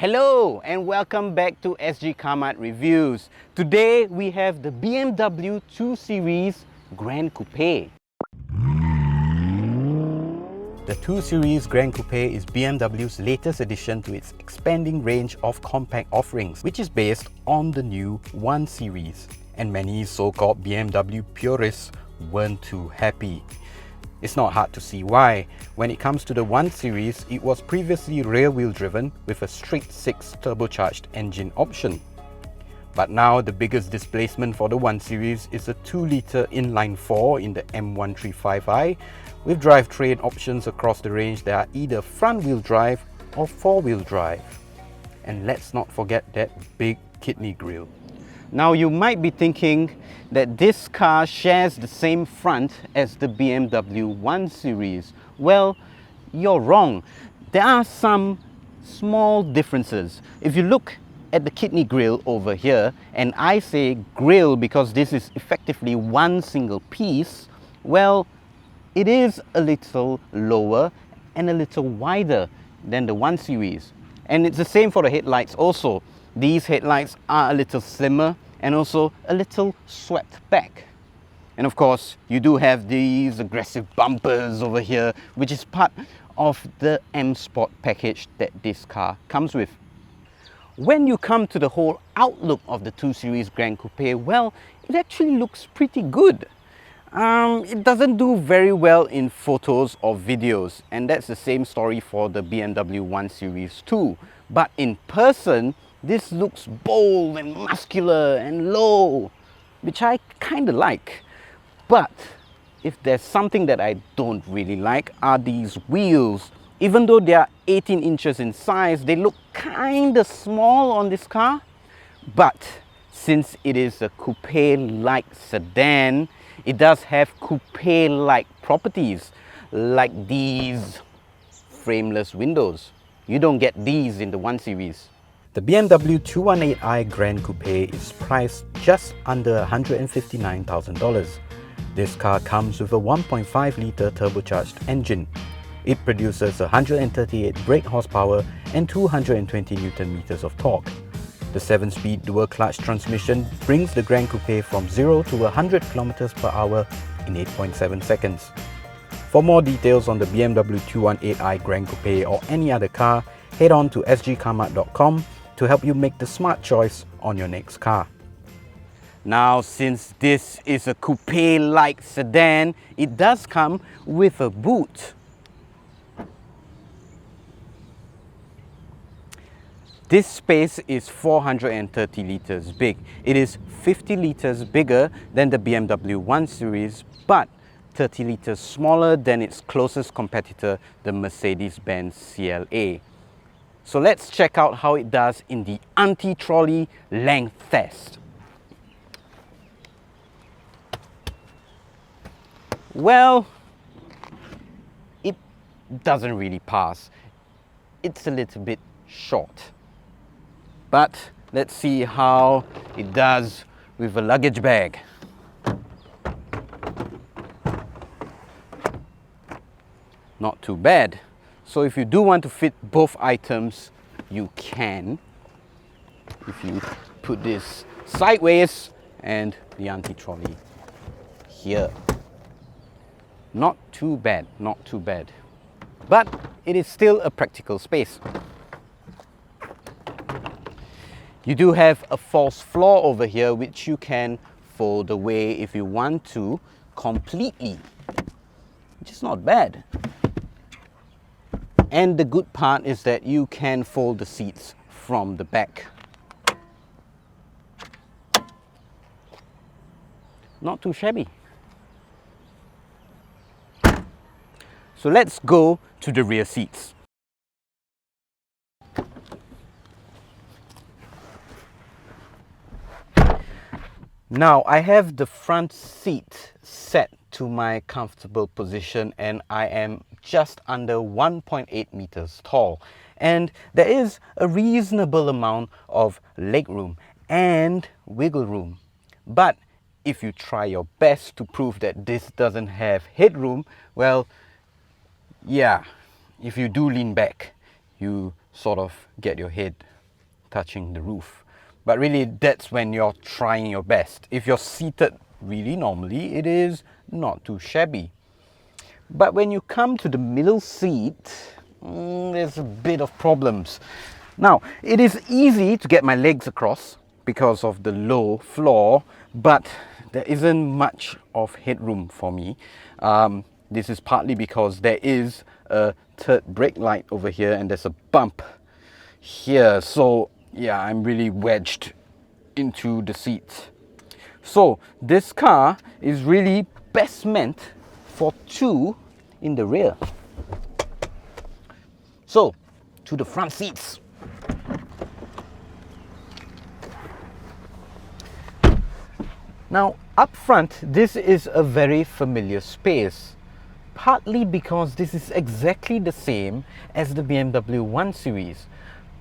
Hello and welcome back to sgCarMart Reviews. Today we have the BMW 2 Series Gran Coupe. The 2 Series Gran Coupe is BMW's latest addition to its expanding range of compact offerings, which is based on the new 1 Series. And many so-called BMW purists weren't too happy. It's not hard to see why. When it comes to the 1 Series, it was previously rear-wheel driven with a straight-six turbocharged engine option. But now the biggest displacement for the 1 Series is a 2-litre inline-4 in the M135i with drivetrain options across the range that are either front-wheel drive or 4-wheel drive. And let's not forget that big kidney grille. Now you might be thinking that this car shares the same front as the BMW 1 Series. Well, you're wrong. There are some small differences. If you look at the kidney grille over here, and I say grille because this is effectively one single piece, well, it is a little lower and a little wider than the 1 Series. And it's the same for the headlights also. These headlights are a little slimmer and also a little swept back. And of course, you do have these aggressive bumpers over here, which is part of the M Sport package that this car comes with. When you come to the whole outlook of the 2 Series Gran Coupe, well, it actually looks pretty good. It doesn't do very well in photos or videos, and that's the same story for the BMW 1 Series too. But in person, this looks bold and muscular and low, which I kind of like. But if there's something that I don't really like are these wheels. Even though they are 18 inches in size, they look kind of small on this car. But since it is a coupe-like sedan, it does have coupe-like properties, like these frameless windows. You don't get these in the 1 Series. The BMW 218i Gran Coupe is priced just under $159,000. This car comes with a 1.5-litre turbocharged engine. It produces 138 brake horsepower and 220 Nm of torque. The 7-speed dual-clutch transmission brings the Gran Coupe from 0 to 100 km per hour in 8.7 seconds. For more details on the BMW 218i Gran Coupe or any other car, head on to sgCarMart.com to help you make the smart choice on your next car. Now, since this is a coupe-like sedan, it does come with a boot. This space is 430 litres big. It is 50 litres bigger than the BMW 1 Series, but 30 litres smaller than its closest competitor, the Mercedes-Benz CLA. So let's check out how it does in the anti-trolley length test. Well, it doesn't really pass. It's a little bit short. But let's see how it does with a luggage bag. Not too bad. So if you do want to fit both items, you can. If you put this sideways and the anti-trolley here. Not too bad, not too bad. But it is still a practical space. You do have a false floor over here, which you can fold away if you want to completely, which is not bad. And the good part is that you can fold the seats from the back. Not too shabby. So let's go to the rear seats. Now I have the front seat set to my comfortable position, and I am just under 1.8 meters tall, and there is a reasonable amount of legroom and wiggle room. But if you try your best to prove that this doesn't have headroom, well, yeah, if you do lean back, you sort of get your head touching the roof. But really, that's when you're trying your best. If you're seated really normally, it is not too shabby. But when you come to the middle seat, there's a bit of problems. Now, it is easy to get my legs across because of the low floor, but there isn't much of headroom for me. This is partly because there is a third brake light over here and there's a bump here. So yeah, I'm really wedged into the seat. So this car is really best meant for two in the rear. So to the front seats. Now up front, this is a very familiar space, partly because this is exactly the same as the BMW 1 Series.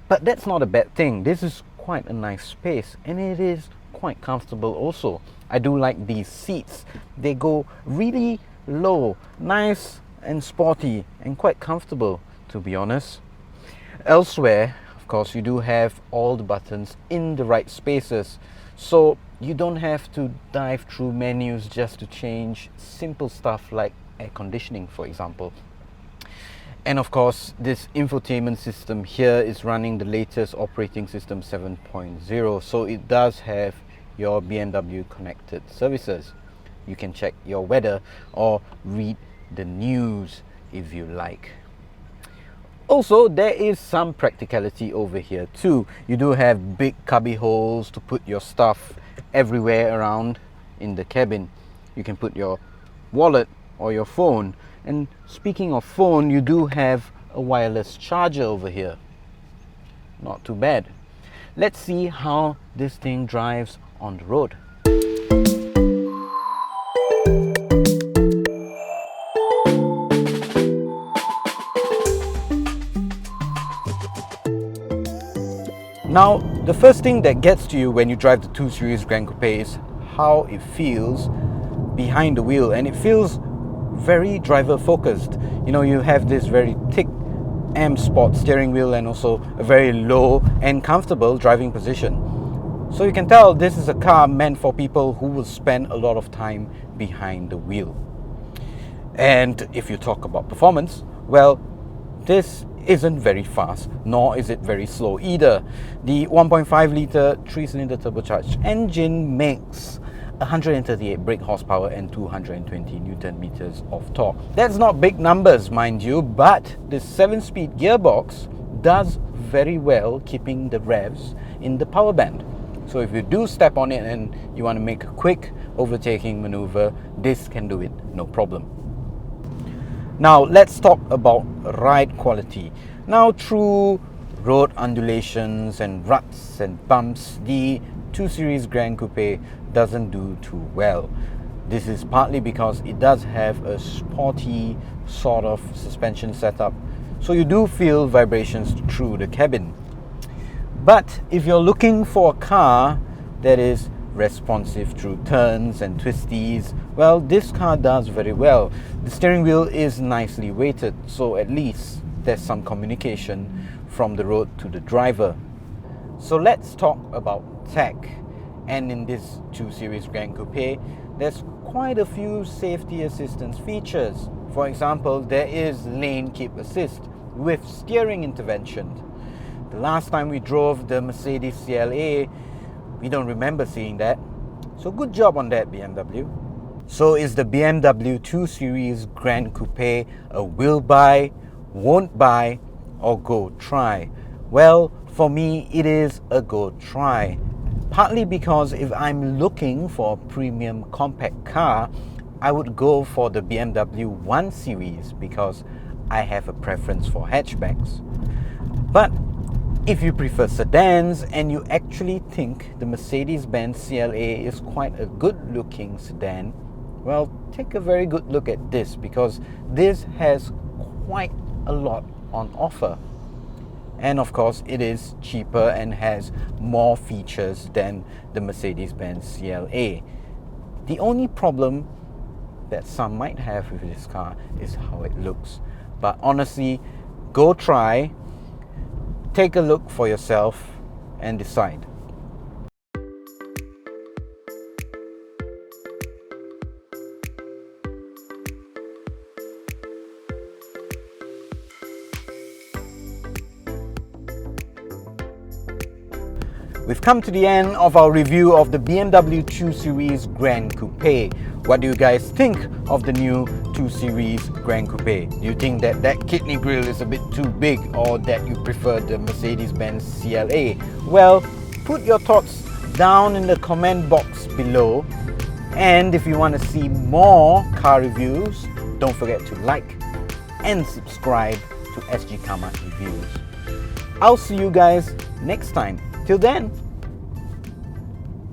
But that's not a bad thing. This is quite a nice space and it is quite comfortable also. I do like these seats. They go really low, nice and sporty and quite comfortable, to be honest. Elsewhere, of course, you do have all the buttons in the right spaces, so you don't have to dive through menus just to change simple stuff like air conditioning, for example. And of course, this infotainment system here is running the latest operating system 7.0, so it does have your BMW connected services. You can check your weather or read the news if you like. Also, there is some practicality over here too. You do have big cubby holes to put your stuff everywhere around in the cabin. You can put your wallet or your phone. And speaking of phone, you do have a wireless charger over here. Not too bad. Let's see how this thing drives on the road. Now, the first thing that gets to you when you drive the 2 Series Gran Coupe is how it feels behind the wheel, and it feels very driver focused. You know, you have this very thick M Sport steering wheel and also a very low and comfortable driving position. So you can tell this is a car meant for people who will spend a lot of time behind the wheel. And if you talk about performance, well, this isn't very fast, nor is it very slow either. The 1.5 litre 3-cylinder turbocharged engine makes 138 brake horsepower and 220 Newton meters of torque. That's not big numbers, mind you, but the 7-speed gearbox does very well keeping the revs in the power band. So if you do step on it and you want to make a quick overtaking maneuver, this can do it no problem. Now let's talk about ride quality. Now, through road undulations and ruts and bumps, the 2 Series Gran Coupe doesn't do too well. This is partly because it does have a sporty sort of suspension setup, so you do feel vibrations through the cabin. But if you're looking for a car that is responsive through turns and twisties, well, this car does very well. The steering wheel is nicely weighted, so at least there's some communication from the road to the driver. So let's talk about tech. And in this 2 Series Gran Coupe, there's quite a few safety assistance features. For example, there is lane keep assist with steering intervention. The last time we drove the Mercedes CLA, we don't remember seeing that. So good job on that, BMW. So is the BMW 2 Series Gran Coupe a will buy, won't buy, or go try? Well, for me, it is a go try. Partly because if I'm looking for a premium compact car, I would go for the BMW 1 Series because I have a preference for hatchbacks. But if you prefer sedans and you actually think the Mercedes-Benz CLA is quite a good-looking sedan, well, take a very good look at this because this has quite a lot on offer. And of course, it is cheaper and has more features than the Mercedes-Benz CLA. The only problem that some might have with this car is how it looks. But honestly, go try. Take a look for yourself and decide. We've come to the end of our review of the BMW 2 Series Gran Coupe. What do you guys think of the new 2 Series Gran Coupe? Do you think that kidney grille is a bit too big, or that you prefer the Mercedes-Benz CLA? Well, put your thoughts down in the comment box below. And if you want to see more car reviews, don't forget to like and subscribe to sgCarMart Reviews. I'll see you guys next time. Till then,